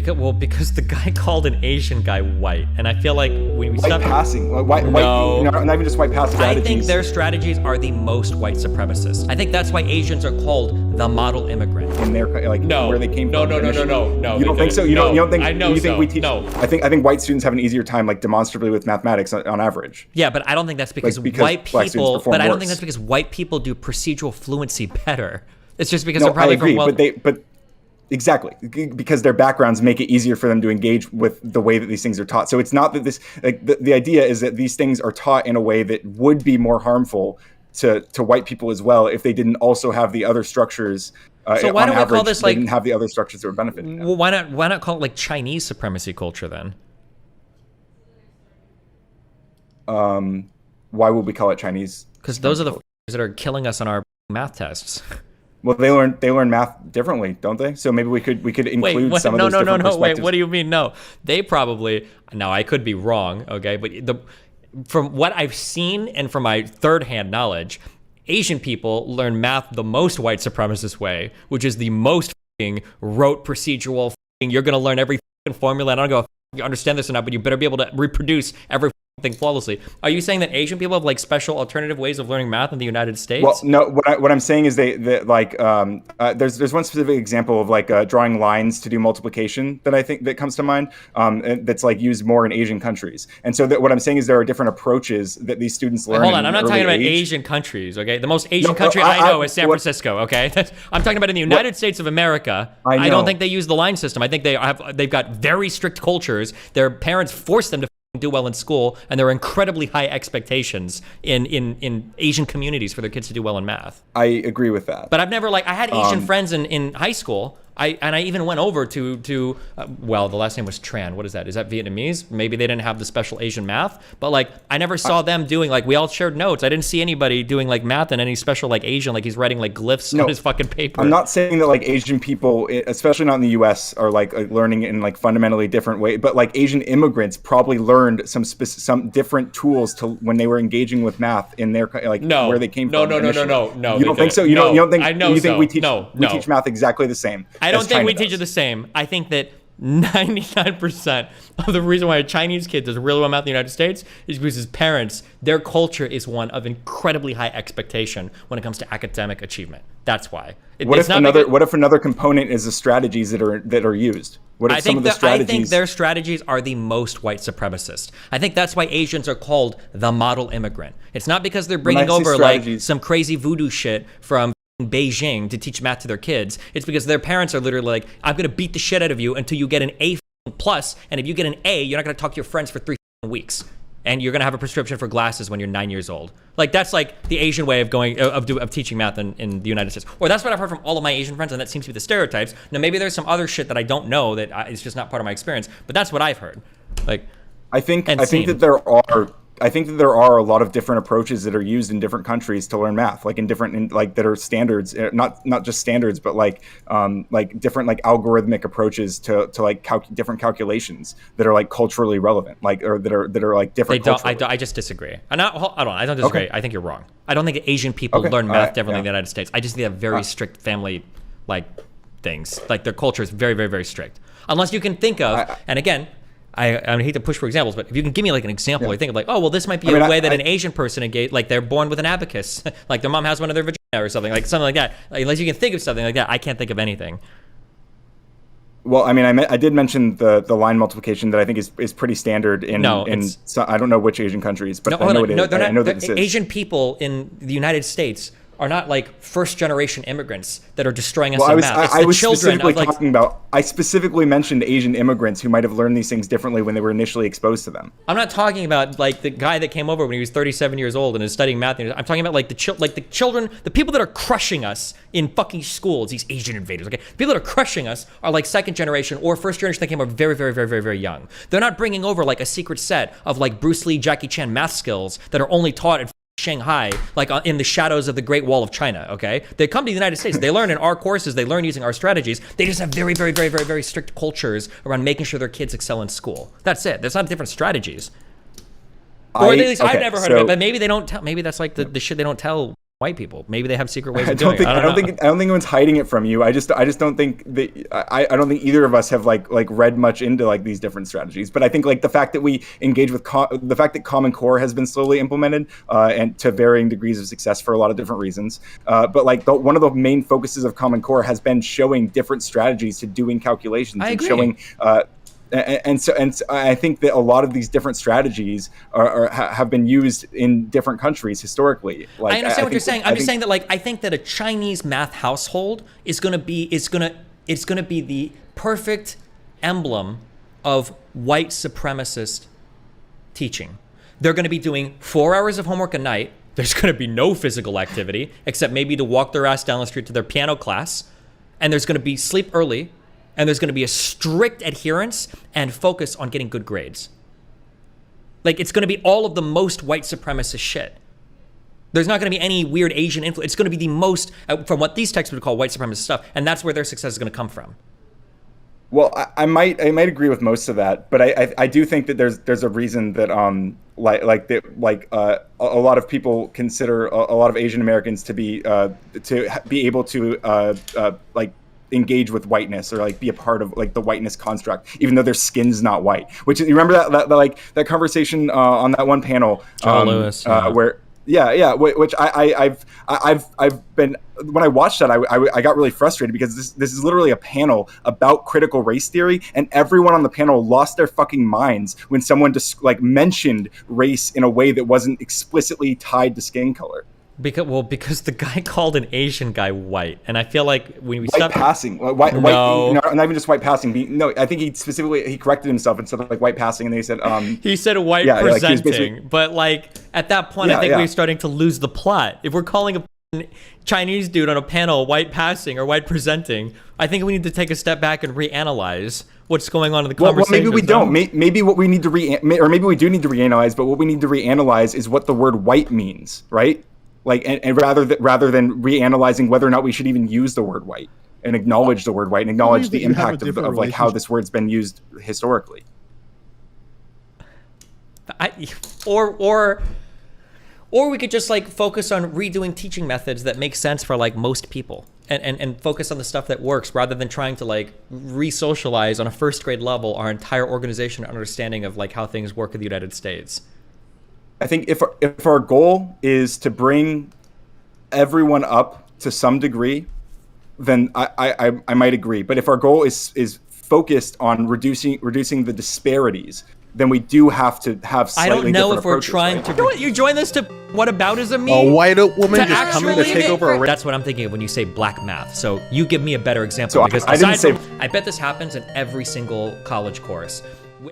Because the guy called an Asian guy white, and I feel like when we White passing, not even just white passing I strategies. think their strategies are the most white supremacist. I think that's why Asians are called the model immigrant. In their where they came from. No. You don't think so? You don't think? I know you think so. we teach? No. I think white students have an easier time, like demonstrably, with mathematics on average. Yeah, but I don't think that's because white people. But I don't think that's because white people do procedural fluency better. It's just because they're probably from but exactly, because their backgrounds make it easier for them to engage with the way that these things are taught. So it's not that this, the idea is that these things are taught in a way that would be more harmful to white people as well if they didn't also have the other structures. So why don't we call this they didn't have the other structures that were benefiting them. Well, why not call it like Chinese supremacy culture then? Why would we call it Chinese? Because those are the that are killing us on our math tests. Well, they learn math differently, don't they? So maybe we could include some of those different perspectives. Wait, what do you mean? No, they probably. Now I could be wrong, okay, but from what I've seen and from my third-hand knowledge, Asian people learn math the most white supremacist way, which is the most rote procedural. You're gonna learn every formula, and I don't go. You understand this or not, but you better be able to reproduce every thing flawlessly. Are you saying that Asian people have like special alternative ways of learning math in the United States? Well, no. What I'm saying is there's one specific example of like drawing lines to do multiplication that I think that comes to mind. That's like used more in Asian countries. And so what I'm saying is there are different approaches that these students learn. Hold on, I'm not talking about age. Asian countries. Okay, the most Asian country I know is San Francisco. Okay, I'm talking about in the United States of America. I don't think they use the line system. I think they've got very strict cultures. Their parents force them to do well in school, and there are incredibly high expectations in Asian communities for their kids to do well in math. I agree with that. But I've never I had Asian friends in high school. I even went over to the last name was Tran. What is that? Is that Vietnamese? Maybe they didn't have the special Asian math, but like I never saw them doing we all shared notes. I didn't see anybody doing like math in any special like Asian, like he's writing like glyphs on his fucking paper. I'm not saying that like Asian people, especially not in the U.S., are like learning in like fundamentally different way, but like Asian immigrants probably learned some different tools to when they were engaging with math in their where they came from. No. You don't think so? You don't think? I know. You think we teach math exactly the same? I don't think we teach it the same. I think that 99% of the reason why a Chinese kid does really well in math in the United States is because his parents, their culture is one of incredibly high expectation when it comes to academic achievement. That's why. What if another component is the strategies that are used? What if some of the strategies? I think their strategies are the most white supremacist. I think that's why Asians are called the model immigrant. It's not because they're bringing over like some crazy voodoo shit from Beijing to teach math to their kids. It's because their parents are literally like, I'm gonna beat the shit out of you until you get an A plus, and if you get an A, you're not gonna talk to your friends for 3 weeks, and you're gonna have a prescription for glasses when you're 9 years old. Like that's like the Asian way of teaching math in the United States. Or that's what I've heard from all of my Asian friends, and that seems to be the stereotypes. Now maybe there's some other shit that I don't know that it's just not part of my experience, but that's what I've heard. I think that there are a lot of different approaches that are used in different countries to learn math, that are standards, not just standards, but different algorithmic approaches to different calculations that are like culturally relevant, that are like different. I just disagree. I don't disagree. Okay. I think you're wrong. I don't think Asian people learn math differently in the United States. I just think they have very strict family things. Like their culture is very, very, very strict. Unless you can think of, and again, I hate to push for examples, but if you can give me like an example, I think of this might be a way that an Asian person engage, like they're born with an abacus, like their mom has one of their vagina or something like that. Unless you can think of something like that, I can't think of anything. Well, I did mention the line multiplication that I think is pretty standard in I don't know which Asian countries, but I know it is. I know that this is. Asian people in the United States are not like first generation immigrants that are destroying us in math. I specifically mentioned Asian immigrants who might have learned these things differently when they were initially exposed to them. I'm not talking about like the guy that came over when he was 37 years old and is studying math. I'm talking about like the children, the people that are crushing us in fucking schools, these Asian invaders, okay? People that are crushing us are like second generation or first generation that came over very, very, very, very, very young. They're not bringing over like a secret set of like Bruce Lee, Jackie Chan math skills that are only taught at Shanghai, like in the shadows of the Great Wall of China, okay? They come to the United States, they learn in our courses, they learn using our strategies. They just have very, very, very, very, very strict cultures around making sure their kids excel in school. That's it. There's not different strategies. Or at least I've never heard of it, but maybe they don't tell, maybe that's like the shit they don't tell white people. Maybe they have secret ways of doing it. I don't think anyone's hiding it from you. I just don't think that I don't think either of us have like read much into like these different strategies. But I think like the fact that we engage with the fact that Common Core has been slowly implemented and to varying degrees of success for a lot of different reasons. But like one of the main focuses of Common Core has been showing different strategies to doing calculations and showing. And so I think that a lot of these different strategies have been used in different countries historically. Like, I understand what you're saying. I'm just saying that like I think that a Chinese math household is gonna be the perfect emblem of white supremacist teaching. They're gonna be doing 4 hours of homework a night. There's gonna be no physical activity except maybe to walk their ass down the street to their piano class, and there's gonna be sleep early. And there's going to be a strict adherence and focus on getting good grades. Like, it's going to be all of the most white supremacist shit. There's not going to be any weird Asian influence. It's going to be the most, from what these texts would call white supremacist stuff, and that's where their success is going to come from. Well, I might agree with most of that, but I do think that there's a reason that a lot of people consider a lot of Asian Americans to be able to engage with whiteness or like be a part of like the whiteness construct, even though their skin's not white. Which you remember that conversation on that one panel, Lewis, where which I've been, when I watched that, I got really frustrated because this is literally a panel about critical race theory, and everyone on the panel lost their fucking minds when someone just like mentioned race in a way that wasn't explicitly tied to skin color. Because the guy called an Asian guy white, and I feel like when we white passing, white, not even just white passing. No, I think he corrected himself instead of like white passing, and they said he said white presenting, but like at that point, I think we're starting to lose the plot. If we're calling a Chinese dude on a panel white passing or white presenting, I think we need to take a step back and reanalyze what's going on in the conversation. Well, maybe we don't. Maybe what we need to or maybe we do need to reanalyze. But what we need to reanalyze is what the word white means, right? Like, and rather than reanalyzing whether or not we should even use the word white and acknowledge the word white and acknowledge the impact of like how this word's been used historically. Or we could just like focus on redoing teaching methods that make sense for like most people and focus on the stuff that works rather than trying to like re-socialize on a first grade level our entire organization and understanding of like how things work in the United States. I think if our goal is to bring everyone up to some degree, then I might agree. But if our goal is focused on reducing the disparities, then we do have to have slightly different approaches. I don't know if we're trying to... You know what? You join this to whataboutism me? A white woman just coming to take over a race? That's what I'm thinking of when you say black math. So you give me a better example. So because I bet this happens in every single college course.